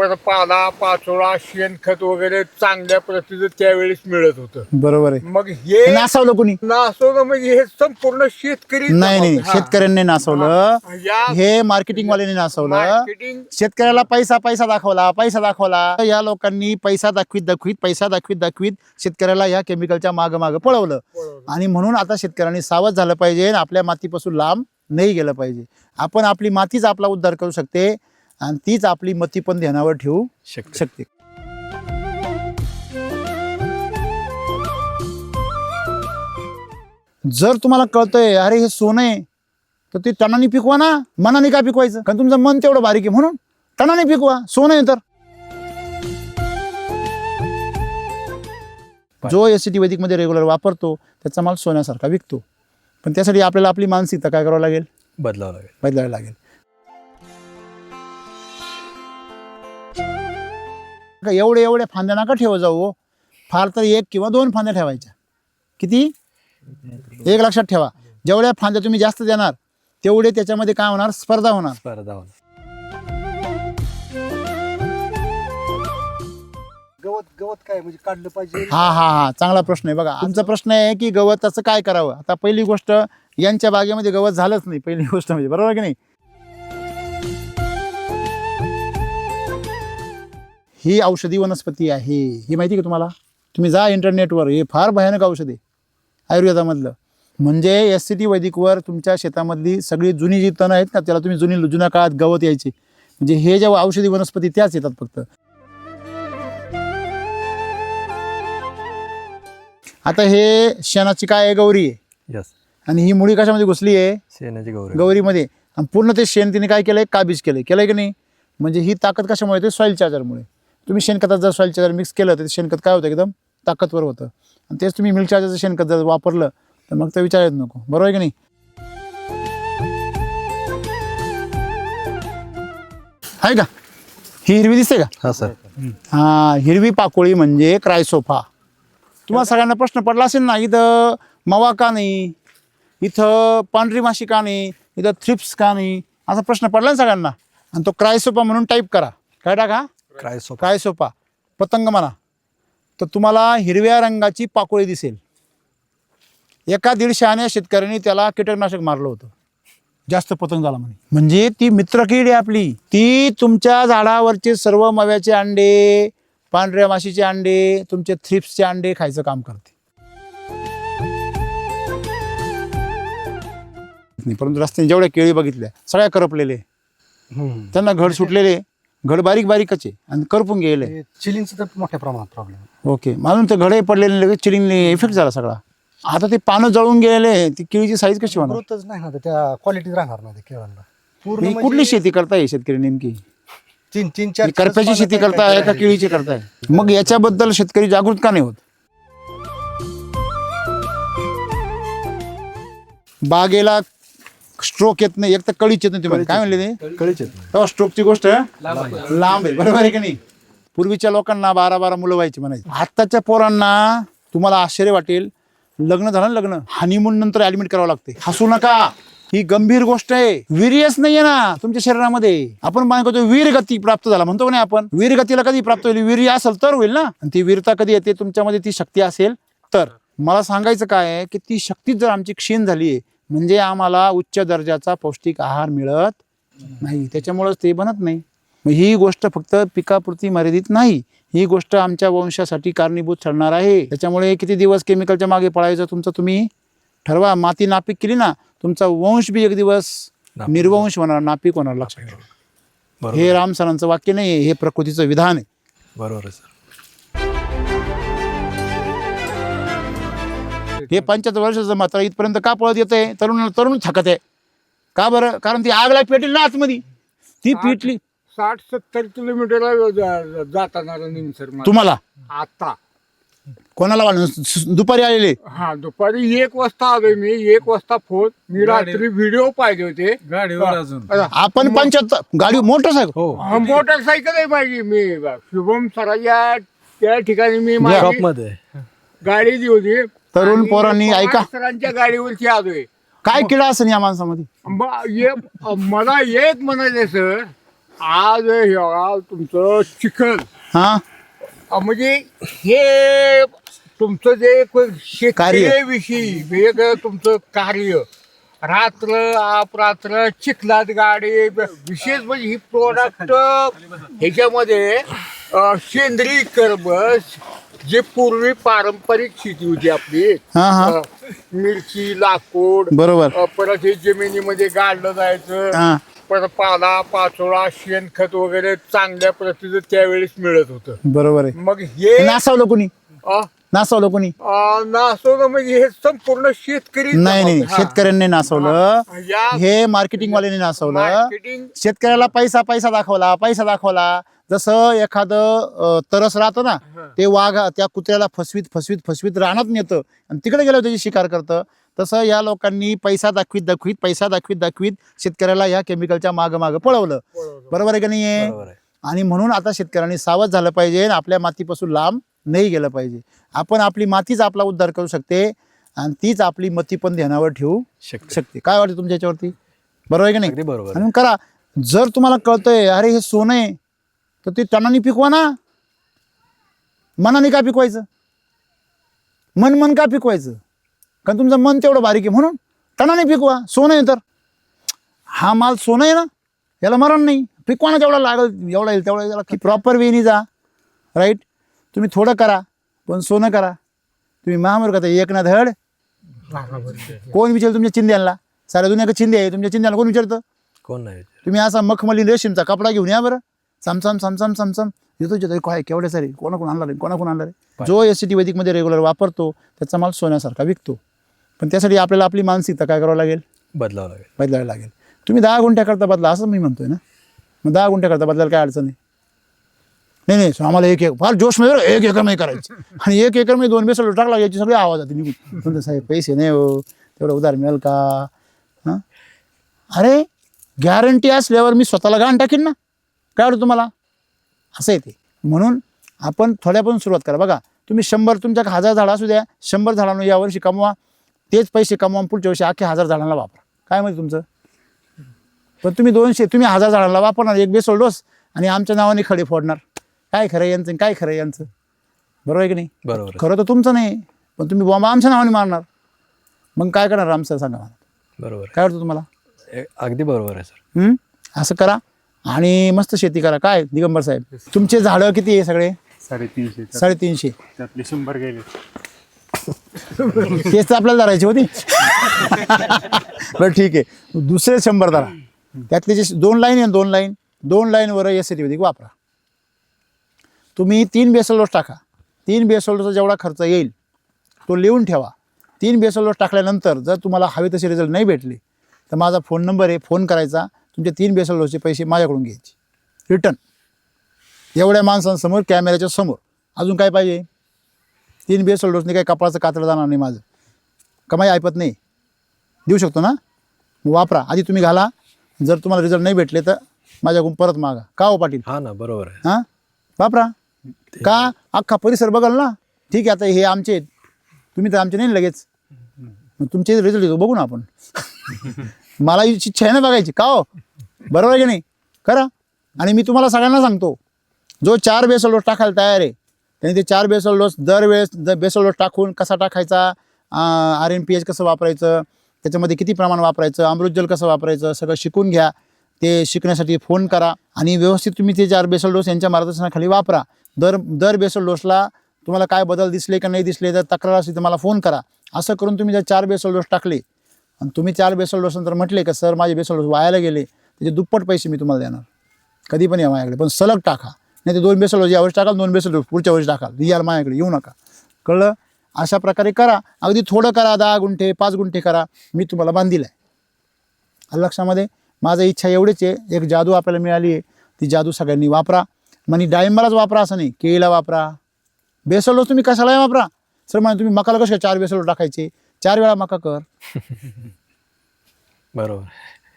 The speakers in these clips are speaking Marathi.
परत पाला पाचोळा शेणखत वगैरे चांगल्या प्रतीचं त्यावेळेस मिळत होतं. बरोबर आहे. मग हे नासावलं कोणी? नासवलं म्हणजे हे संपूर्ण शेतकरी नाही शेतकऱ्यांनी नासवलं, हे मार्केटिंग वाल्यांनी नासवलं. मार्केटिंग शेतकऱ्याला पैसा दाखवला. या लोकांनी पैसा दाखवीत शेतकऱ्याला या केमिकलच्या माग पळवलं. आणि म्हणून आता शेतकऱ्यांनी सावध झालं पाहिजे, आपल्या मातीपासून लांब नाही गेलं पाहिजे. आपण आपली मातीच आपला उद्धार करू शकते आणि तीच आपली मती पण ध्यानावर ठेवू शकते. जर तुम्हाला कळतंय अरे हे सोनं आहे, तर ते टनाने पिकवा ना, मनाने का पिकवायचं? कारण तुमचं मन तेवढं बारीक आहे म्हणून टनाने पिकवा. सोनं आहे तर जो एससीटी वैदिक मध्ये रेग्युलर वापरतो त्याचा माल सोन्यासारखा विकतो. पण त्यासाठी आपल्याला आपली मानसिकता काय करावं लागेल? बदलावी लागेल. एवढ्या फांद्या नका ठेवा जाऊ, फार तर 1 किंवा 2 फांद्या ठेवायच्या. किती? 1 लक्षात ठेवा. जेवढ्या फांद्या तुम्ही जास्त देणार तेवढे त्याच्यामध्ये काय होणार? स्पर्धा होणार. गवत काय म्हणजे काढलं पाहिजे? हा चांगला प्रश्न आहे. बघा तुमचा प्रश्न आहे की गवताचं काय करावं. आता पहिली गोष्ट, यांच्या बागेमध्ये गवत झालंच नाही, पहिली गोष्ट म्हणजे, बरोबर की नाही? ही औषधी वनस्पती आहे, ही माहिती का तुम्हाला? तुम्ही जा इंटरनेटवर, हे फार भयानक औषध आहे आयुर्वेदामधलं. म्हणजे एससीटी वैदिकवर तुमच्या शेतामधली सगळी जुनी जी तण आहेत ना, त्याला तुम्ही जुन्या काळात गवत यायचे, म्हणजे हे जेव्हा औषधी वनस्पती त्याच येतात फक्त. आता हे शेणाची काय आहे? गौरी आहे. आणि ही मुळी कशामध्ये घुसली आहे? शेणाची गौरीमध्ये. आणि पूर्ण ते शेण तिने काय केलंय? काबीज केलंय की नाही? म्हणजे ही ताकद कशामुळे येते? सॉइल चार्जरमुळे. तुम्ही शेणखतात जर सॉइल चार्जर मिक्स केलं तर शेणखत काय होतं? एकदम ताकदवर होतं. आणि तेच तुम्ही मिल्क चार्जरचं शेणखत जर वापरलं तर मग ते विचारायचं नको, बरोबर आहे की नाही? आहे का? ही हिरवी दिसते का? हा सर. हा, हिरवी पाकोळी म्हणजे क्रायसोफा. तुम्हाला सगळ्यांना प्रश्न पडला असेल ना, इथं मवा का नाही, इथं पांढरी माशी का नाही, इथं थ्रिप्स का नाही, असा प्रश्न पडला ना सगळ्यांना. आणि तो क्रायसोफा म्हणून टाईप करा. काय टाका? क्रायसोफा. पतंग म्हणा, तर तुम्हाला हिरव्या रंगाची पाकोळी दिसेल. एका 150 शेतकऱ्यांनी त्याला कीटकनाशक मारलं होतं, जास्त पतंग झाला म्हणे. म्हणजे ती मित्रकीड आहे आपली. ती तुमच्या झाडावरचे सर्व मव्याचे अंडे, पांढऱ्या माशीचे अंडे, तुमचे थ्रिप्सचे अंडे खायचं काम करते. परंतु रस्त्याने जेवढ्या केळी बघितल्या सगळ्या करपलेले, त्यांना घड सुटलेले, घड बारीकच आहे आणि करपून गेले. चिलिंगचं तर मोठ्या प्रमाणात प्रॉब्लेम. ओके, म्हणून ते घडे पडलेले लगेच चिलिंगने इफेक्ट झाला सगळा. आता ते पानं जळून गेलेले, ती केळीची साईज कशी होणार? ग्रोथच नाही ना, त्या क्वालिटीत राहणार ना केळांना. पूर्ण कुठली शेती करताय शेतकरी नेमकी? 3-4 करप्याची शेती करताय का केळीची करताय? मग याच्याबद्दल शेतकरी जागृत का नाही होत? बागेला स्ट्रोक येत नाही, एक तर कळीच येत नाही. तुम्हाला काय म्हणले ते? कळीच येत नाही. स्ट्रोकची गोष्ट लांब आहे, बरोबर आहे की नाही? पूर्वीच्या लोकांना 12 मुलं व्हायची म्हणायची. आत्ताच्या पोरांना तुम्हाला आश्चर्य वाटेल, लग्न झालं ना, लग्न हनीमून नंतर ऍडमिट करावं लागते. हसू नका, ही गंभीर गोष्ट आहे. वीर्यच नाहीये ना तुमच्या शरीरामध्ये. आपण म्हणतो वीरगती प्राप्त झाला, म्हणतो का नाही आपण? वीरगतीला कधी प्राप्त होईल? वीर्य असेल तर होईल ना. आणि ती वीरता कधी येते? तुमच्यामध्ये ती शक्ती असेल तर. मला सांगायचं काय आहे की ती शक्ती जर आमची क्षीण झाली म्हणजे आम्हाला उच्च दर्जाचा पौष्टिक आहार मिळत नाही, त्याच्यामुळेच ते बनत नाही. मग ही गोष्ट फक्त पिकापुरती मर्यादित नाही, ही गोष्ट आमच्या वंशासाठी कारणीभूत ठरणार आहे. त्याच्यामुळे किती दिवस केमिकलच्या मागे पळायचं तुमचं तुम्ही ठरवा. माती नापीक केली ना, तुमचा वंश बी एक दिवस निर्वंश होणार, नापीक होणार. लक्षात ठेवा. हे राम सरांचं वाक्य नाही, हे प्रकृतीचं विधान आहे. बरोबर आहे सर. हे 75 वर्षाचं मात्र इथपर्यंत का पळत येतंय? तरुण थकत आहे का बरं? कारण ती आगला पेटली ना आतमध्ये, ती पेटली. 60-70 किलोमीटरला जाताना तुम्हाला आता कोणाला दुपारी आलेले? हा, दुपारी 1 वाजता आलोय मी. 1 वाजता फोन. मी रात्री व्हिडिओ पाहिले होते गाडीवर. अजून आपण 75 गाडी मोटरसायकल मोटरसायकल आहे माझी. मी शुभम सराच्या त्या ठिकाणी मी माझी गाडी जी होती, तरुण पोरांनी ऐका, सरांच्या गाडीवरती आलोय. काय किडा असेल या माणसामध्ये? मला एक म्हणायचं सर, आज हे बघा, तुमचं चिखल हा म्हणजे हे तुमचं जे शेतकऱ्याविषयी वेगळं तुमचं कार्य, रात्र अपरात्र चिखलात गाडी, विशेष म्हणजे ही प्रोडक्ट ह्याच्यामध्ये सेंद्रिय कर्म, जे पूर्वी पारंपरिक शेती होती आपली, हा हा मिरची, लाकूड, बरोबर परत हे जमिनीमध्ये गाडलं जायचं, हा परत पाला पाचोळा शेणखत वगैरे चांगल्या प्रतीचं त्यावेळेस मिळत होतं. बरोबर आहे. मग हे नासावलं कोणी नासावलं कोणी नासवलं म्हणजे हे संपूर्ण शेतकरी नाही नाही शेतकऱ्यांनी नासवलं, हे मार्केटिंग वाल्यांनी नासवलं. मार्केटिंग शेतकऱ्याला पैसा पैसा दाखवला. जसं एखादं तरस राहतं ना, ते वाघ त्या कुत्र्याला फसवीत रानात नेतं आणि तिकडे गेल्यावर त्याची शिकार करतं. तसं या लोकांनी पैसा दाखवीत शेतकऱ्याला या केमिकलच्या मागं पळवलं. बरोबर आहे का नाही? आणि म्हणून आता शेतकऱ्यांनी सावध झालं पाहिजे, आपल्या मातीपासून लांब नाही गेलं पाहिजे. आपण आपली मातीच आपला उद्धार करू शकते आणि तीच आपली मती पण ध्यानावर ठेवू शकते. काय वाटतं तुमच्या याच्यावरती? बरोबर आहे का नाही? बरोबर. म्हणून करा. जर तुम्हाला कळतंय अरे हे सोनं आहे, तर ते टनाने पिकवा ना. मनाने का पिकवायचं? मन का पिकवायचं? कारण तुमचं मन तेवढं बारीक आहे म्हणून टनाने पिकवा. सोनं आहे तर हा माल सोनं आहे ना, याला मरण नाही. पिकवा ना, जेवढा लागेल एवढा येईल तेवढा याला की प्रॉपर वेनी जा. राईट. तुम्ही थोडं करा पण सोनं करा. तुम्ही महामूर्ख आता एक ना धड. कोण विचारलं तुमच्या चिंध्यांना? साऱ्या दुनिया चिंधे आहे, तुमच्या चिंध्याला कोण विचारतं? कोण नाही. तुम्ही असा मखमली रेशीमचा कपडा घेऊन या बरं. समसम येतो काय केवढे सारे कोणाकोण आणला रे. जो SCT वैदिकमध्ये रेग्युलर वापरतो त्याचा माल सोन्यासारखा विकतो. पण त्यासाठी आपल्याला आपली मानसिकता काय करावं लागेल? बदलावी लागेल. तुम्ही 10 गुंठ्याकरता बदला असं मी म्हणतोय ना. मग 10 गुंठ्याकरता बदलायला काय अडचण आहे? नाही आम्हाला एक फार जोश मध्ये 1 एकर नाही करायची आणि 1 एकर मध्ये 2 बेसल टाकला याची सगळी आवाज येते निघून. म्हणतो साहेब पैसे नाही हो, तेवढं उधार मिळेल का? हां अरे गॅरंटी असल्यावर मी स्वतःला घाण टाकीन ना. काय वाटतं तुम्हाला? असं येते. म्हणून आपण थोड्यापासून सुरुवात करा. बघा तुम्ही 100 तुमच्या 1000 झाडं असू द्या, 100 झाडांना यावर्षी कमवा. तेच पैसे कमवा पुढच्या वर्षी अख्खे 1000 झाडांना वापरा. काय माहिती तुमचं? पण तुम्ही 200 तुम्ही 1000 झाडांना वापरणार, एक बेसोल डोस आणि आमच्या नावाने खडे फोडणार. काय खरं यांचं? काय खरं यांचं? बरोबर आहे की नाही? बरोबर. खरं तर तुमचं नाही, पण तुम्ही बॉम्ब आमच्या नावाने मारणार. मग काय करणार आमचं सांगा मला. बरोबर. काय वाटतं तुम्हाला? अगदी बरोबर आहे सर. असं करा आणि मस्त शेती करा. काय दिगंबर साहेब तुमचे झाडं किती आहे? सगळे 350. त्यातले 100 गेले. तेच तर आपल्याला धरायची होती. बरं ठीक आहे, दुसरे 100 धरा. त्यातले जे 2 लाईन आहे, 2 लाईनवर SCT वैदिक वापरा. तुम्ही 3 बेसल डोस टाका. 3 बेसल डोसचा जेवढा खर्च येईल तो लिहून ठेवा. 3 बेसल डोस टाकल्यानंतर जर तुम्हाला हवे तसे रिझल्ट नाही भेटले तर माझा फोन नंबर आहे, फोन करायचा. तुमचे 3 बेसल डोसचे पैसे माझ्याकडून घ्यायचे रिटर्न. एवढ्या माणसांसमोर कॅमेऱ्याच्या समोर. अजून काय पाहिजे? 3 बेसल डोसने काही कपाळाचं कातडं जाणार नाही माझं. कमाई ऐपत नाही. देऊ शकतो ना? वापरा. आधी तुम्ही घाला. जर तुम्हाला रिझल्ट नाही भेटले तर माझ्याकडून परत मागा. का हो पाटील? हा ना, बरोबर आहे. हां वापरा. का अख्खा परिसर बघाल ना. ठीक आहे, आता हे आमचे आहेत, तुम्ही तर आमचे नाही लगेच. तुमचे रिझल्ट येतो बघू ना आपण. मला इच्छा आहे ना बघायची. का हो? बरोबर आहे की नाही? करा. आणि मी तुम्हाला सगळ्यांना सांगतो, जो 4 बेसल डोस टाकायला तयार आहे त्याने ते 4 बेसल डोस दरवेळेस बेसल डोस टाकून कसा टाकायचा, RNPH कसं वापरायचं, त्याच्यामध्ये किती प्रमाण वापरायचं, अमृतजल कसं वापरायचं, सगळं शिकून घ्या. ते शिकण्यासाठी फोन करा आणि व्यवस्थित तुम्ही ते 4 बेसल डोस यांच्या मार्गदर्शनाखाली वापरा. दर बेसल डोसला तुम्हाला काय बदल दिसले का नाही दिसले तर तक्रार असेल तर मला फोन करा. असं करून तुम्ही जर 4 बेसल डोस टाकले आणि तुम्ही 4 बेसल डोस नंतर म्हटले का सर माझे बेसल डोस वायाला गेले, त्याचे दुप्पट पैसे मी तुम्हाला देणार. कधी पण या माझ्याकडे, पण सलग टाका. नाही ते 2 बेसल डोस यावर्षी टाकाल, 2 बेसल डोस पुढच्या वर्षी टाकाल. याल माझ्याकडे येऊ नका. कळलं? अशा प्रकारे करा. अगदी थोडं करा, 10 गुंठे 5 गुंठे करा. मी तुम्हाला बांधील आहे. लक्षामध्ये माझं इच्छा एवढीच आहे. एक जादू आपल्याला मिळाली आहे, ती जादू सगळ्यांनी वापरा. म्हणजे डाळिंबालाच वापरा असं नाही, केळीला वापरा. बेसल डोस तुम्ही कशालाही वापरा. सर म्हणजे तुम्ही मकाला कशा 4 बेसल डोस टाकायचे, 4 वेळा मका कर. बरोबर.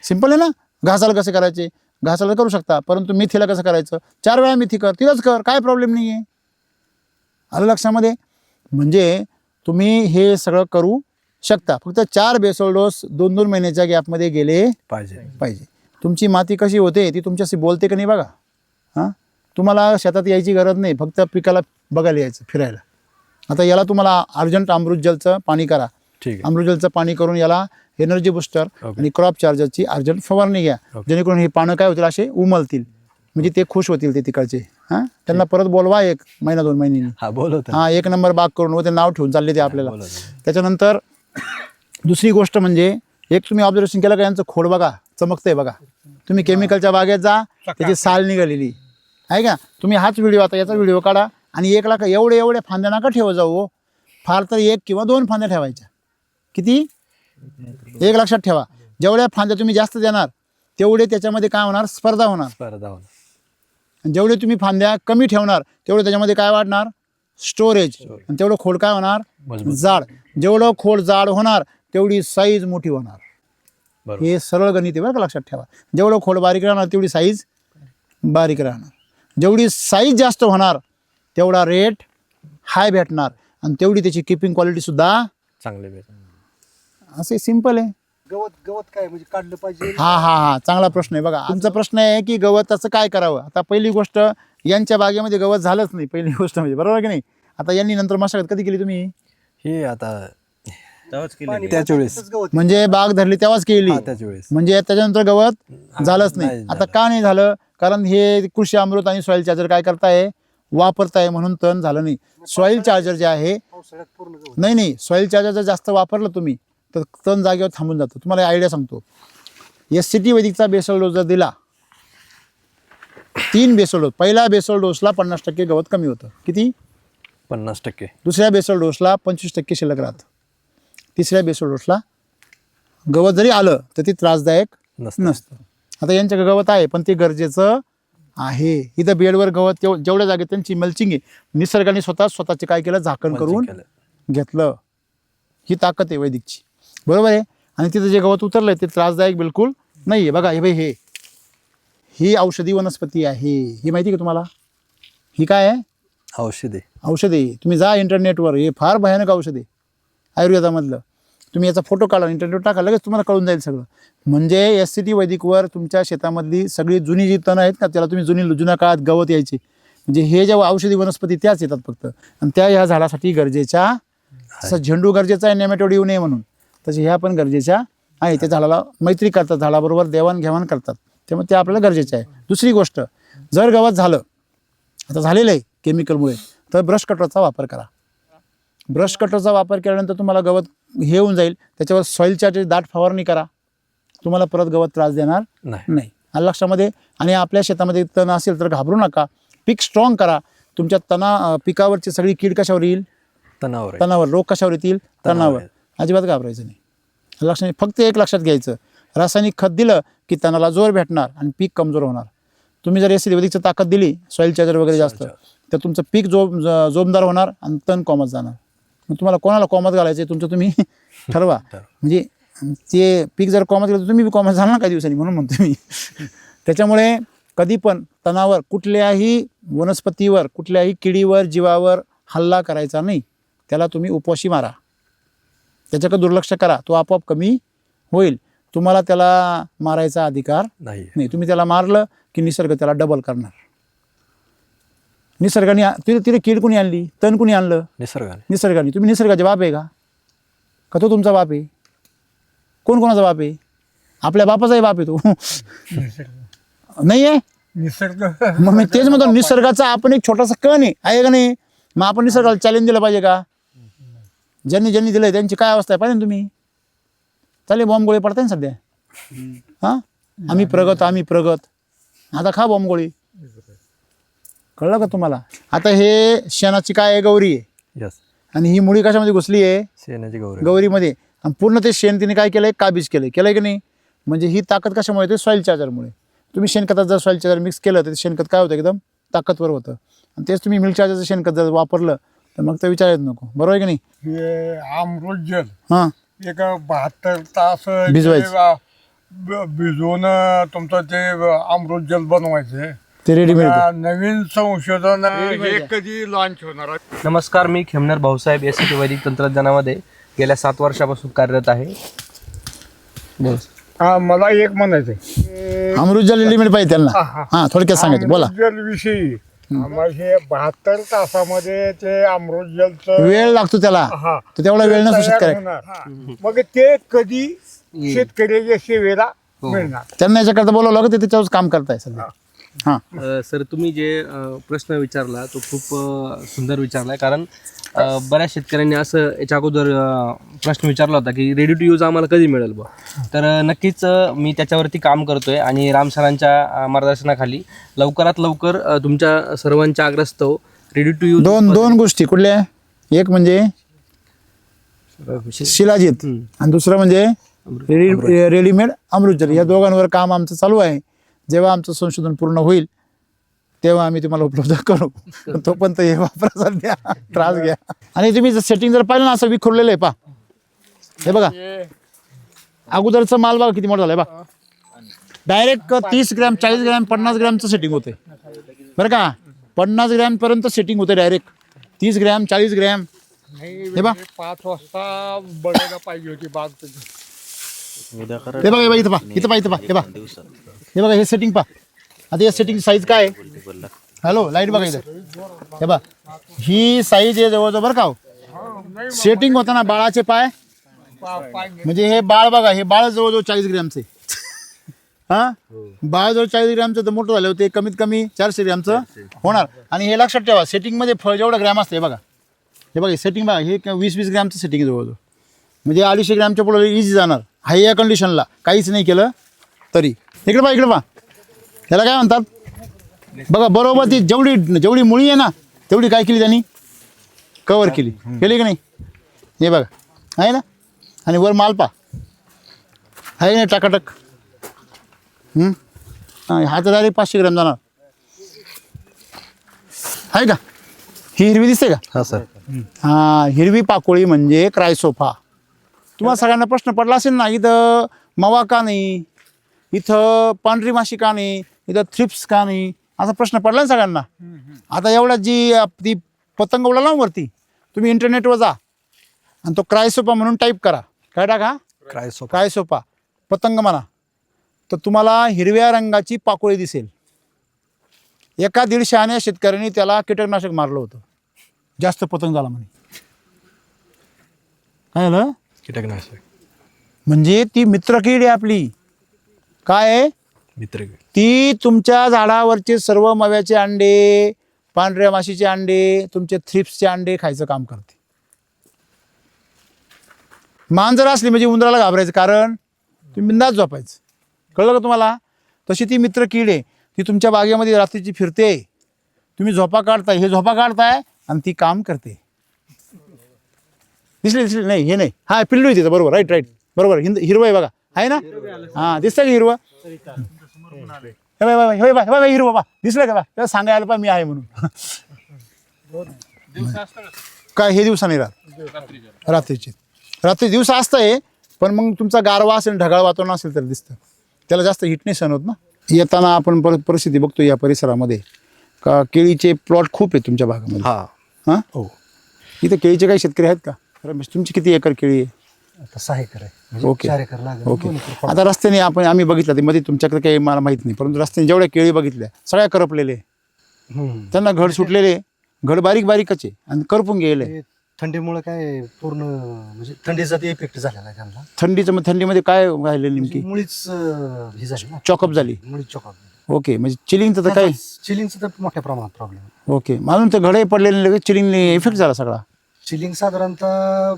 सिंपल आहे ना. घासाला कसे करायचे, घासाला करू शकता, परंतु मेथीला कसं करायचं, 4 वेळा मेथी कर, तिलाच कर, काय प्रॉब्लेम नाही आहे. आलं लक्षामध्ये? म्हणजे तुम्ही हे सगळं करू शकता. फक्त 4 बेसल डोस 2-2 महिन्याच्या गॅपमध्ये गेले पाहिजे. तुमची माती कशी होते ती तुमच्याशी बोलते का नाही बघा. हां, तुम्हाला शेतात यायची गरज नाही, फक्त पिकाला बघायला यायचं, फिरायला. आता याला तुम्हाला अर्जंट अमृत जलचं पाणी करा. ठीक आहे. अमृत जलचं पाणी करून याला एनर्जी बुस्टर आणि क्रॉप चार्जरची अर्जंट फवारणी घ्या, जेणेकरून हे पानं काय होतील, असे उमलतील, म्हणजे ते खुश होतील ते तिकडचे. हां, त्यांना परत बोलवा 1 महिना 2 महिन्यांनी. हा बोलवतो. हां, 1 नंबर बाग करून ते नाव ठेवून चालले ते आपल्याला. त्याच्यानंतर दुसरी गोष्ट म्हणजे एक तुम्ही ऑब्झर्वेशन केलं का, यांचं खोड बघा चमकतंय बघा. तुम्ही केमिकलच्या बागेत जा, त्याची साल निघालेली आहे का. तुम्ही हाच व्हिडिओ, आता याचा व्हिडिओ काढा आणि 1 लाख एवढे फांद्या नका ठेवत जाऊ, फार तर 1 किंवा 2 फांद्या ठेवायच्या. किती? 1 लक्षात ठेवा. जेवढ्या फांद्या तुम्ही जास्त देणार तेवढे त्याच्यामध्ये काय होणार, स्पर्धा होणार. आणि जेवढे तुम्ही फांद्या कमी ठेवणार तेवढे त्याच्यामध्ये काय वाढणार, स्टोरेज. आणि तेवढं खोड काय होणार, जाड. जेवढं खोड जाड होणार तेवढी साईज मोठी होणार. हे सरळ गणित आहे बरं का, लक्षात ठेवा. जेवढं खोड बारीक राहणार तेवढी साईज बारीक राहणार. जेवढी साईज जास्त होणार तेवढा रेट हाय भेटणार आणि तेवढी त्याची किपिंग क्वालिटी सुद्धा चांगले भेट. असे सिंपल आहे. गवत काय म्हणजे काढलं पाहिजे? हा, चांगला प्रश्न आहे बघा. तुमचा प्रश्न आहे की गवताचं काय करावं. आता पहिली गोष्ट, यांच्या बागेमध्ये गवत झालंच नाही, पहिली गोष्ट म्हणजे, बरोबर की नाही. आता यांनी नंतर मशागत कधी केली तुम्ही? हे आता त्याच वेळेस म्हणजे बाग धरली तेव्हाच केली, त्याच वेळेस. म्हणजे त्याच्यानंतर गवत झालंच नाही. आता का नाही झालं, कारण हे कृषी अमृत आणि सॉइल चार्जर काय करताय, वापरताय, म्हणून तण झालं नाही. सॉइल चार्जर जे आहे, पावसाळ्यात पूर्ण गवत. नाही, सॉइल चार्जर जर जास्त वापरलं तुम्ही तर तण जागेवर थांबून जातं. तुम्हाला आयडिया सांगतो. SCT वैदिकचा बेसल डोस जर दिला, 3 बेसल डोस, पहिल्या बेसल डोसला 50% गवत कमी होतं. किती? 50%. दुसऱ्या बेसल डोसला 25% शिल्लक राहतं. तिसऱ्या बेसल डोसला गवत जरी आलं तर ते त्रासदायक नसतं. आता यांच्याकडे गवत आहे पण ते गरजेचं आहे. इथं बेडवर गवत जेवढ्या जागेत त्यांची मल्चिंग आहे, निसर्गाने स्वतःचे काय केलं, झाकण करून घेतलं. ही ताकद आहे वैदिकची, बरोबर आहे. आणि तिथं जे गवत उतरलंय ते त्रासदायक बिलकुल नाही आहे. बघा हे ही औषधी वनस्पती आहे. ही माहिती का तुम्हाला? ही काय आहे? औषधे. तुम्ही जा इंटरनेटवर, हे फार भयानक औषध आहे आयुर्वेदामधलं. तुम्ही याचा फोटो काढा, इंटरनेटवर टाका, लगेच तुम्हाला कळून जाईल सगळं. म्हणजे SCT वैदिकवर तुमच्या शेतामधली सगळी जुनी जी तणं आहेत ना, त्याला तुम्ही जुन्या काळात गवत यायचे, म्हणजे हे ज्या औषधी वनस्पती त्याच येतात फक्त. आणि त्या ह्या झाडासाठी गरजेच्या, जसं झेंडू गरजेचा आहे नेमॅटोड येऊ नये म्हणून, तसे ह्या पण गरजेच्या आहे. त्या झाडाला मैत्री करतात, झाडाबरोबर देवाणघेवाण करतात, त्यामुळे ते आपल्याला गरजेचं आहे. दुसरी गोष्ट, जर गवत झालं, आता झालेलं आहे केमिकलमुळे, तर ब्रश कटरचा वापर करा. ब्रश कटरचा वापर केल्यानंतर तुम्हाला गवत हे होऊन जाईल, त्याच्यावर सॉइल चार्जर दाट फवारणी करा, तुम्हाला परत गवत त्रास देणार नाही. आलं लक्षामध्ये. आणि आपल्या शेतामध्ये तण असेल तर घाबरू नका, पीक स्ट्रॉंग करा. तुमच्या पिकावरची सगळी कीड कशावर येईल? तणावर. रोग कशावर येतील? तणावर. अजिबात घाबरायचं नाही. लक्षात, फक्त एक लक्षात घ्यायचं, रासायनिक खत दिलं की तणाला जोर भेटणार आणि पीक कमजोर होणार. तुम्ही जर SCT वैदिकची ताकद दिली, सॉइल चार्जर वगैरे जास्त, तर तुमचं पीक जोमदार होणार आणि तण कोमात जाणार. मग तुम्हाला कोणाला कोमात घालायचं तुमचं तुम्ही ठरवा. म्हणजे ते पीक जर कोमात गेलं तर तुम्ही कोमात जाणार काही दिवसांनी, म्हणून म्हणतो मी. त्याच्यामुळे कधी पण तणावर, कुठल्याही वनस्पतीवर, कुठल्याही किडीवर, जीवावर हल्ला करायचा नाही. त्याला तुम्ही उपवाशी मारा, त्याच्याकडे दुर्लक्ष करा, तो आपोआप कमी होईल. तुम्हाला त्याला मारायचा अधिकार नाही. तुम्ही त्याला मारलं की निसर्ग त्याला डबल करणार. निसर्गाने तिथे कीड कुणी आणली, तण कुणी आणलं? निसर्गाने. तुम्ही निसर्गाचे बाप आहे का तो तुमचा बाप आहे? कोणाचा बाप आहे? आपल्या बापाचाही बाप आहे तो. नाही आहे निसर्ग. मग मी तेच म्हणतो, निसर्गाचा आपण एक छोटासा कण आहे का नाही? मग आपण निसर्गाला चॅलेंज दिलं पाहिजे का? ज्यांनी दिलंय त्यांची काय अवस्था आहे पाहिजे तुम्ही. चालेल, बॉम्ब गोळी पडताय ना सध्या. हां, आम्ही प्रगत. आता खा बॉम्ब गोळी. कळलं का तुम्हाला? आता हे शेणाची काय आहे? गौरी आहे. आणि ही मुळी कशामध्ये घुसली आहे? शेणाची गौरीमध्ये. आणि पूर्ण ते शेण तिने काय केलंय? काबीज केलंय की नाही? म्हणजे ही ताकद कशामुळे येते? सॉइल चार्जरमुळे. तुम्ही शेणखतात जर सॉइल चार्जर मिक्स केलं तर शेणखत काय होतं? एकदम ताकदवर होतं. आणि तेच तुम्ही मिल्क चार्जरचं शेणखत जर वापरलं तर मग तर विचारायच नको, बरोबर आहे की नाही? हे अमृत जल हां, एक 72 तास भिजवायचं. भिजवून तुमचं ते अमृत जल बनवायचं. ते रेडीमेड. नवीन संशोधन हे कधी लॉन्च होणार आहे? नमस्कार, मी खेमनर भाऊसाहेब SCT वैदिक तंत्रज्ञानामध्ये गेल्या 7 वर्षापासून कार्यरत आहे. मला एक म्हणायचंय अमृतजल लिमिट पाहिजे त्यांना. हा थोडक्यात सांगायचं बोला. अमृतजल विषयी आम्हाला हे 72 तासामध्ये ते अमृतजलचं वेळ लागतो त्याला, हा, तर तेवढा वेळ नसतो तयार शेतकऱ्या. होणार. मग ते कधी शेतकऱ्याच्या सेवेला मिळणार? त्यांना याच्याकरता बोलावं लागतं, ते त्याच्यावर काम करताय सध्या. हा सर तुम्ही जे प्रश्न विचारला तो खूप सुंदर विचारलाय. कारण बऱ्याच शेतकऱ्यांनी असं याच्या अगोदर प्रश्न विचारला होता की रेडी टू यूज आम्हाला कधी मिळेल बा. तर नक्कीच मी त्याच्यावरती काम करतोय आणि राम सरांच्या मार्गदर्शनाखाली लवकरात लवकर तुमच्या सर्वांच्या आग्रहास्तव रेडी टू यूज दोन गोष्टी कुठल्या, एक म्हणजे शिलाजीत आणि दुसरं म्हणजे रेडीमेड अमृतजल. या दोघांवर काम आमचं चालू आहे. जेव्हा आमचं संशोधन पूर्ण होईल तेव्हा आम्ही तुम्हाला उपलब्ध करू. तोपर्यंत हे वापरा, सध्या त्रास घ्या. आणि तुम्ही सेटिंग जर पाहिलं ना, असं विखुरलेलं आहे पा. हे बघा अगोदरचं माल बघा किती मोठा झालाय बा. डायरेक्ट 30 ग्रॅम 40 ग्रॅम 50 ग्रॅमचं सेटिंग होते बरं का. 50 ग्रॅम पर्यंत सेटिंग होते डायरेक्ट. 30 gram 40 gram. हे बा 5 वाजता बघायला पाहिजे होती बाग तुझी. हे बघा, हे बघा, इथं पा, इथं पा, इथं पा, हे बघा, हे बघा, हे सेटिंग पा. आता या सेटिंग साईज काय आहे? हॅलो लाईट बघा इथं. हे बघा ही साईज आहे जवळजवळ बरं का. सेटिंग होताना बाळाचे पाय म्हणजे हे बाळ बघा, हे बाळ जवळजवळ 40 ग्रॅमचे. हा बाळ जवळ 40 ग्रॅमचं तर मोठं झालं होते, कमीत कमी 400 ग्रॅमचं होणार. आणि हे लक्षात ठेवा, सेटिंगमध्ये फळ जेवढं ग्रॅम असते बघा, हे बघा सेटिंग बघा, हे 20-20 ग्रॅमचं सेटिंग आहे जवळजवळ. म्हणजे 250 ग्रॅमच्या पुढे इझी जाणार. हाय या कंडिशनला काहीच नाही केलं तरी. इकडे पहा, इकडे पहा, त्याला काय म्हणतात बघा. बरोबर ती जेवढी मुळी आहे ना तेवढी काय केली त्यांनी, कव्हर केली की नाही. हे बघा आहे ना. आणि वर माल पा आहे नाही टाकाटक. हा तर डायरेक्ट 500 ग्रॅम जाणार आहे का. ही हिरवी दिसते का? हा सर. हा हिरवी पाकोळी म्हणजे क्रायसोफा. तुम्हाला सगळ्यांना प्रश्न पडला असेल ना, इथं मवा का नाही, इथं पांढरी माशी का नाही, इथं थ्रिप्स का नाही, असा प्रश्न पडला ना सगळ्यांना. आता एवढ्या जी ती पतंग उडाला ना वरती, तुम्ही इंटरनेटवर जा आणि तो क्रायसोपा म्हणून टाईप करा. काय टाका? क्रायसोपा पतंग म्हणा, तर तुम्हाला हिरव्या रंगाची पाकोळी दिसेल. एका 150 शेतकऱ्यांनी त्याला कीटकनाशक मारलं होतं, जास्त पतंग झाला म्हणे. काय झालं? कीटकनाशक म्हणजे ती मित्रकीड आहे आपली. काय आहे? मित्रकीड. ती तुमच्या झाडावरचे सर्व मव्याचे अंडे, पांढऱ्या माशीचे अंडे, तुमचे थ्रिप्सचे अंडे खायचं काम करते. मांजर असली म्हणजे उंदराला घाबरायचं कारण तुम्ही बिंदास झोपायचं. कळलं का तुम्हाला? तशी ती मित्रकीड आहे, ती तुमच्या बागेमध्ये रात्रीची फिरते. तुम्ही झोपा काढताय, हे झोपा काढताय आणि ती काम करते. दिसले नाही, हे नाही. हा पिल्लू आहे तिथं, बरोबर, राईट बरोबर. हिरवं आहे बघा, आहे ना. हा दिसतं का हिरवं? हिरवं बा दिसलं का बा? त्याला सांगायला पा मी आहे म्हणून. काय हे दिवसा नाही राहत, रात्री दिवसा असतंय. पण मग तुमचा गारवा असेल, ढगाळ वातावरण असेल तर दिसतं. त्याला जास्त हिट नाही सहन होत ना. येताना आपण परत परिस्थिती बघतो या परिसरामध्ये का केळीचे प्लॉट खूप आहेत तुमच्या भागामध्ये. हां हो. इथं केळीचे काही शेतकरी आहेत का? रमेश तुमची किती एकर केळी आहे? आता 6 एकर आहे. म्हणजे ओके 4 एकर लागेल. ओके. 2 एकर आता रस्त्याने आम्ही बघितलं ते मध्ये, तुमच्याकडे काही मला माहित नाही, परंतु रस्त्याने जेवढ्या केळी बघितल्या सगळ्या करपलेले. त्यांना घड सुटलेले, घड बारीक बारीकच आहे आणि करपून गेले. ते थंडीमुळे काय पूर्ण म्हणजे थंडीचा ते इफेक्ट झालेला आहे त्यांना. थंडीमध्ये काय राहिले नेमकी? मुळीच ही झाली ना, चॉकअप झाली. मुळीच चॉकअप. ओके, म्हणजे चिलिंगचं तर काय? चिलिंगचं तर मोठ्या प्रमाणात प्रॉब्लेम. ओके, म्हणून ते घडे पडलेले लगेच चिलिंगने इफेक्ट झाला सगळा. चिलिंग साधारणतः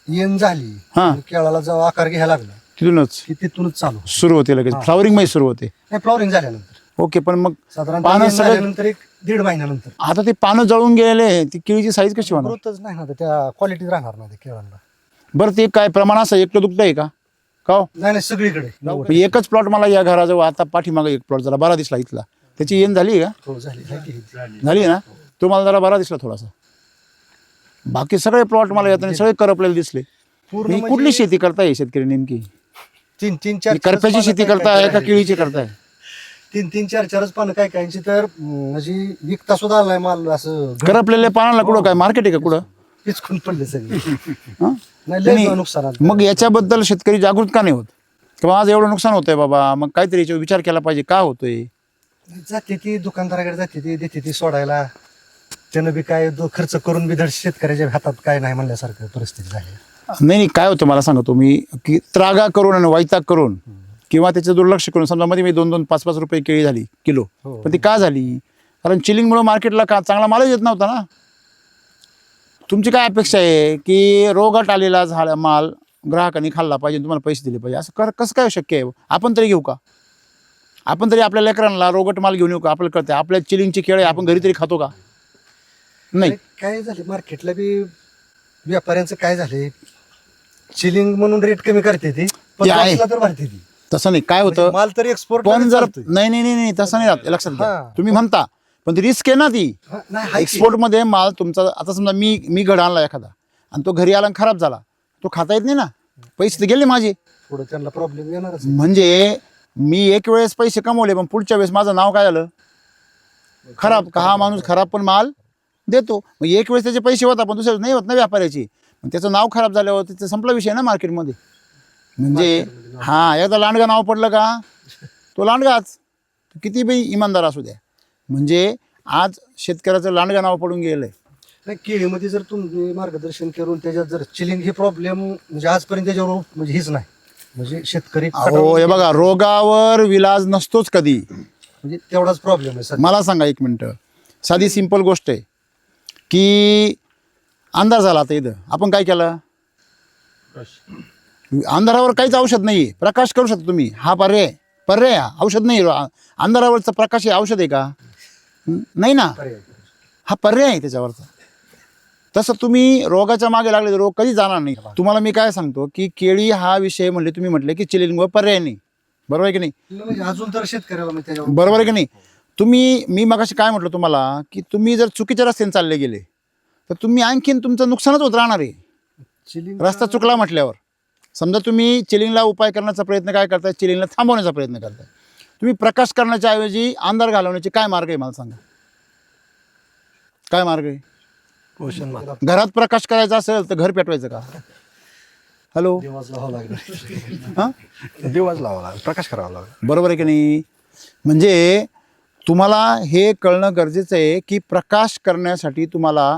येण झाली हा. आणि केळाला जेव्हा आकार घ्यायला लागला तिथूनच की तिथूनच चालू सुरू होते लगेच. फ्लॉवरिंग मध्ये सुरू होते. नाही, फ्लॉवरिंग झाल्यानंतर ओके, पण मग साधारणतः पानं येण सगळं झाल्यानंतर 1-1.5 महिन्यानंतर. आता ते पानं जळून गेलेले, ती केळीची साईज कशी होणार? ग्रोथच नाही ना, त्या क्वालिटी राहणार नाही केळांना. बरं ते काय प्रमाण असं एकटं दुखतं आहे का? का हो? नाही सगळीकडे. एकच प्लॉट मला या घराजवळ आता पाठीमागे एक प्लॉट जरा बरा दिसला इथला. त्याची येण झाली का? हो झाली. झाली ना. तो मला जरा बरा दिसला थोडासा. बाकी सगळे प्लॉट मला येताना सगळे करपलेले दिसले. पूर्ण कुठली शेती करताय शेतकरी नेमकी? 3-4 करप्याची शेती करताय का केळीची करताय? 3-4 पानं काय कायची तर म्हणजे विकता सुद्धा आलाय माल. असं करपलेल्या पानाला कुठं काय मार्केट आहे का कुठं? पिचकून पडले सगळे. हं? नाही लय नुकसान. मग याच्याबद्दल शेतकरी जागृत का नाही होत? किंवा आज एवढं नुकसान होतंय बाबा, मग काहीतरी याच्यावर विचार केला पाहिजे का होतोय. जाते ती दुकानदाराकडे जाते ती देते ती सोडायला, त्यानं बी काय खर्च करून बी धड शेतकऱ्याच्या हातात काय नाही म्हणल्यासारखं परिस्थिती झाली. नाही काय होतं मला सांगतो मी, की त्रागा करून आणि वैताग करून किंवा त्याचं दुर्लक्ष करून, समजा मध्ये मी 2-2, 5-5 रुपये केळी झाली किलो, पण ती का झाली? कारण चिलिंगमुळे मार्केटला का चांगला मालच येत नव्हता ना. तुमची काय अपेक्षा आहे की रोगाट आलेला झाला माल ग्राहकांनी खाल्ला पाहिजे, तुम्हाला पैसे दिले पाहिजे, असं कसं काय शक्य आहे? आपण तरी घेऊ का? आपण तरी आपल्या लेकरांना रोगट माल घेऊन येऊ का? आपल्याला कळते आपल्या चिलिंगची केळी आपण घरी तरी खातो का? नाही. काय झाले मार्केटला बी व्यापाऱ्यांचं काय झाले, चिलिंग म्हणून रेट कमी करते ती, पण ते आहे. वाचला तर भरते ती. तसं नाही, काय होतं माल तर एक्सपोर्ट पण जर नाही नाही नाही नाही तसं नाही राहत, लक्षात घ्या. हां. तुम्ही म्हणता पण ती रिस्क आहे ना ती. एक्सपोर्ट मध्ये माल तुमचा, आता समजा मी घड आणला एखादा आणि तो घरी आला आणि खराब झाला, तो खाता येत नाही ना, पैसे तर गेले माझे. पुढे त्यांना प्रॉब्लेम येणारच. म्हणजे मी एक वेळेस पैसे कमवले, पण पुढच्या वेळेस माझं नाव काय झालं? खराब. का हा माणूस खराब पण माल देतो. मग एक वेळेस त्याचे पैसे होता, पण दुसऱ्या नाही होत ना व्यापाऱ्याची. त्याचं नाव खराब झाल्यावर त्याचा संपला विषय ना मार्केटमध्ये. म्हणजे हा एकदा लांडगा नाव पडलं का तो लांडगाच, किती बी इमानदार असू द्या. म्हणजे आज शेतकऱ्याचं लांडगा नाव पडून गेलंय. नाही, केळीमध्ये जर तुम्ही मार्गदर्शन करून त्याच्यात जर चिलिंग हे प्रॉब्लेम म्हणजे आजपर्यंत त्याच्यावर म्हणजे हीच नाही, म्हणजे शेतकरी हो हे बघा, रोगावर विलाज नसतोच कधी. म्हणजे तेवढाच प्रॉब्लेम आहे सर. मला सांगा एक मिनटं, साधी सिंपल गोष्ट आहे की अंधार झाला, आता इथं आपण काय केलं? अंधारावर काहीच औषध नाही, प्रकाश करू शकता तुम्ही. हा पर्याय औषध नाही. अंधारावरचा प्रकाश हे औषध आहे का? नाही ना, हा पर्याय आहे त्याच्यावरचा. तसं तुम्ही रोगाच्या मागे लागले तर रोग कधी जाणार नाही. तुम्हाला मी काय सांगतो की केळी हा विषय म्हणले, तुम्ही म्हटले की चिलिंगवर पर्याय नाही, बरोबर आहे की नाही? म्हणजे अजून तर शेतकऱ्याला म्हणजे त्याच्यावर बरोबर आहे की नाही? मी मगाशी काय म्हटलं तुम्हाला की तुम्ही जर चुकीच्या रस्त्याने चालले गेले तर तुम्ही आणखीन तुमचं नुकसानच होत राहणार आहे. चिलिंग रस्ता चुकला म्हटल्यावर समजा तुम्ही चिलिंगला उपाय करण्याचा प्रयत्न काय करताय? चिलिंगला थांबवण्याचा प्रयत्न करताय. तुम्ही प्रकाश करण्याच्या ऐवजी अंधार घालवण्याचे काय मार्ग आहे मला सांगा? काय मार्ग आहे? पोषण माल. घरात प्रकाश करायचा असेल तर घर पेटवायचं का? हॅलो, दिवस लावावं लागलं. हां दिवाच लावा लागला, प्रकाश करावा लागला. बरोबर आहे की नाही? म्हणजे तुम्हाला हे कळणं गरजेचं आहे की प्रकाश करण्यासाठी तुम्हाला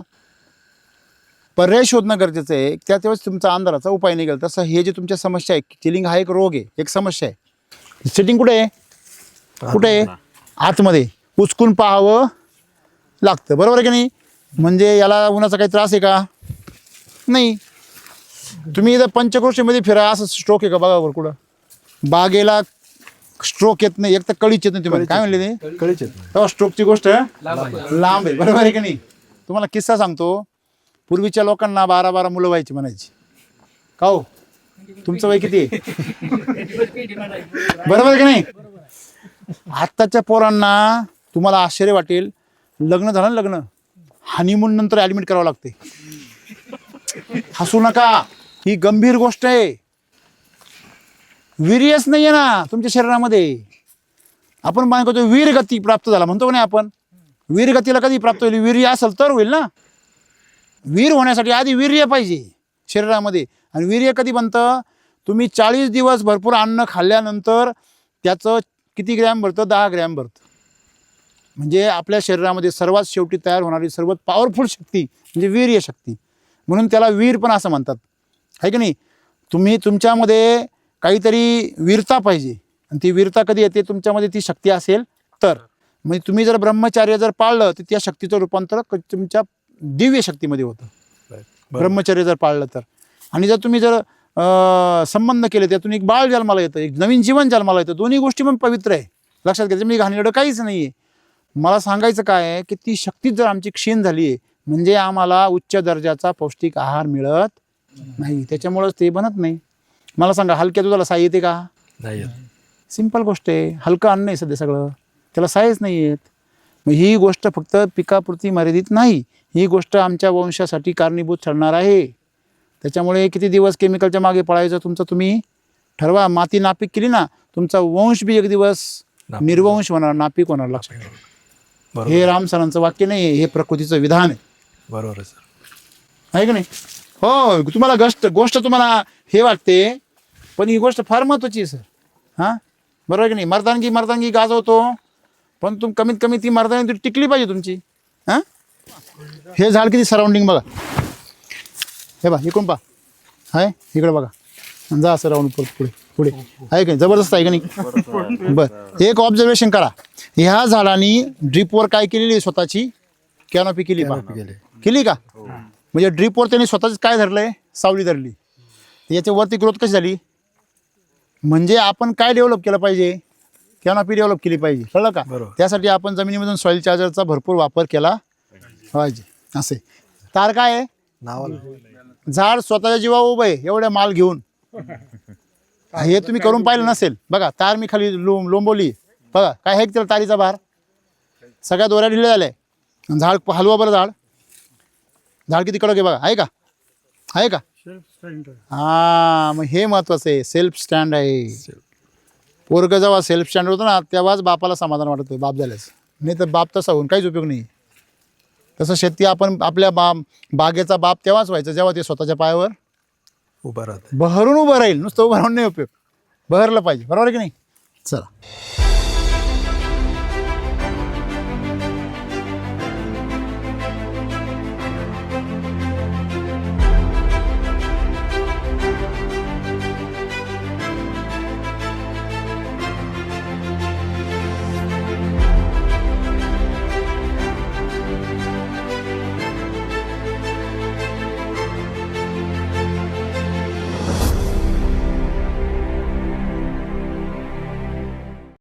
पर्याय शोधणं गरजेचं आहे. त्यावेळेस तुमचा अंधाराचा उपाय निघेल. तसं हे जे तुमच्या समस्या आहे, चिलिंग हा एक रोग आहे, एक समस्या आहे. सेटिंग कुठे आहे? कुठे आहे? आतमध्ये उचकून पाहावं लागतं, बरोबर आहे की नाही? म्हणजे याला उन्हाचा काही त्रास आहे का? नाही. तुम्ही इथं पंचक्रोशीमध्ये फिरा, असं स्ट्रोक आहे का बघा बरं कुठं? बागेला स्ट्रोक येत नाही, एक तर कळीच येत नाही. तुम्हाला काय म्हणले ते? कळीच येत नाही. तेव्हा स्ट्रोकची गोष्ट लांब आहे, बरोबर आहे की नाही? तुम्हाला किस्सा सांगतो. पूर्वीच्या लोकांना 12-12 मुलं व्हायची म्हणायची. का हो, तुमचं वय किती आहे? बरोबर आहे की नाही? आत्ताच्या पोरांना तुम्हाला आश्चर्य वाटेल, लग्न झालं ना, लग्न हनीमून नंतर ऍडमिट करावं लागते. हसू नका, ही गंभीर गोष्ट आहे. वीर्यच नाहीये ना तुमच्या शरीरामध्ये. आपण म्हणतो वीरगती प्राप्त झाला म्हणतो का नाही आपण? वीरगतीला कधी प्राप्त होईल? वीर्य असेल तर होईल ना. वीर होण्यासाठी आधी वीर्य पाहिजे शरीरामध्ये. आणि वीर्य कधी बनतं? तुम्ही 40 दिवस भरपूर अन्न खाल्ल्यानंतर त्याचं किती ग्रॅम भरतं? 10 ग्रॅम भरतं. म्हणजे आपल्या शरीरामध्ये सर्वात शेवटी तयार होणारी सर्वात पॉवरफुल शक्ती म्हणजे वीर्य शक्ती. म्हणून त्याला वीर पण असं म्हणतात, आहे की नाही? तुम्ही तुमच्यामध्ये काहीतरी वीरता पाहिजे. आणि ती वीरता कधी येते? तुमच्यामध्ये ती शक्ती असेल तर. म्हणजे तुम्ही जर ब्रह्मचर्य जर पाळलं तर त्या शक्तीचं रूपांतर तुमच्या दिव्य शक्तीमध्ये होतं, ब्रह्मचर्य जर पाळलं तर. आणि जर तुम्ही जर संबंध केले, त्यातून एक बाळ जन्माला येतं, एक नवीन जीवन जन्माला येतं. दोन्ही गोष्टी पण पवित्र आहे, लक्षात घ्यायचं. मी घाणेरडं काहीच नाही आहे. मला सांगायचं काय आहे की ती शक्तीच जर आमची क्षीण झाली आहे म्हणजे आम्हाला उच्च दर्जाचा पौष्टिक आहार मिळत नाही, त्याच्यामुळंच ते बनत नाही. मला सांगा, हलक्या दुधाला साय येते का? नाही येत. सिंपल गोष्ट आहे. हलकं अन्न आहे सध्या सगळं, त्याला सायच नाही येत. मग ही गोष्ट फक्त पिकापुरती मर्यादित नाही, ही गोष्ट आमच्या वंशासाठी कारणीभूत ठरणार आहे. त्याच्यामुळे किती दिवस केमिकलच्या मागे पळायचं तुमचं तुम्ही ठरवा. माती नापीक केली ना, तुमचा वंश बी एक दिवस निर्वंश होणार, नापीक होणार. लक्षात ठेवा. हे राम सरांचं वाक्य नाही आहे, हे प्रकृतीचं विधान आहे. बरोबर आहे सर, आहे की नाही? हो, तुम्हाला गोष्ट तुम्हाला हे वाटते पण ही गोष्ट फार महत्त्वाची आहे सर. हां बरोबर आहे की नाही? मर्दानगी गाजवतो, पण कमीत कमी ती मर्दानी टिकली पाहिजे तुमची. हां हे झाड किती सराउंडिंग बघा, हे बघा इकडून पहा, आहे इकडे बघा, जा असं राऊंड पुढे पुढे आहे का नाही? जबरदस्त आहे का नाही? बरं एक ऑब्झर्वेशन करा, ह्या झाडांनी ड्रीपवर काय केलेली आहे, स्वतःची कॅनॉपी केली केली का? म्हणजे ड्रीपवर त्यांनी स्वतःच काय धरलंय, सावली धरली. याच्यावरती ग्रोथ कशी झाली? म्हणजे आपण काय डेव्हलप केलं पाहिजे, कॅनॉपी डेव्हलप केली पाहिजे, कळलं का? त्यासाठी आपण जमिनीमधून सॉइल चार्जरचा भरपूर वापर केला पाहिजे. असे तार काय आहे, नावाला झाड स्वतःच्या जीवा उभं आहे एवढ्या माल घेऊन. हे तुम्ही करून पाहिलं नसेल बघा, तार मी खाली लोंबवली बघा, काय आहे त्याला तारीचा भार, सगळ्या दोऱ्या ढिल्या झाल्या. झाड हलवा बरं, झाड किती कडक आहे बघा, आहे का? आहे का? हां मग हे महत्वाचं आहे, सेल्फ स्टँड आहे. पोरगं जेव्हा सेल्फ स्टँड होतं ना, तेव्हाच बापाला समाधान वाटतं बाप झाल्यास, नाही तर बाप तसा होऊन काहीच उपयोग नाही. तसं शेती आपण आपल्या बागेचा बाप तेव्हाच व्हायचं जेव्हा ते स्वतःच्या पायावर उभा राहते. बहरून उभं राहील. नुसतं उभं राहून नाही उपयोग, बहरलं पाहिजे. बरोबर आहे की नाही? चला.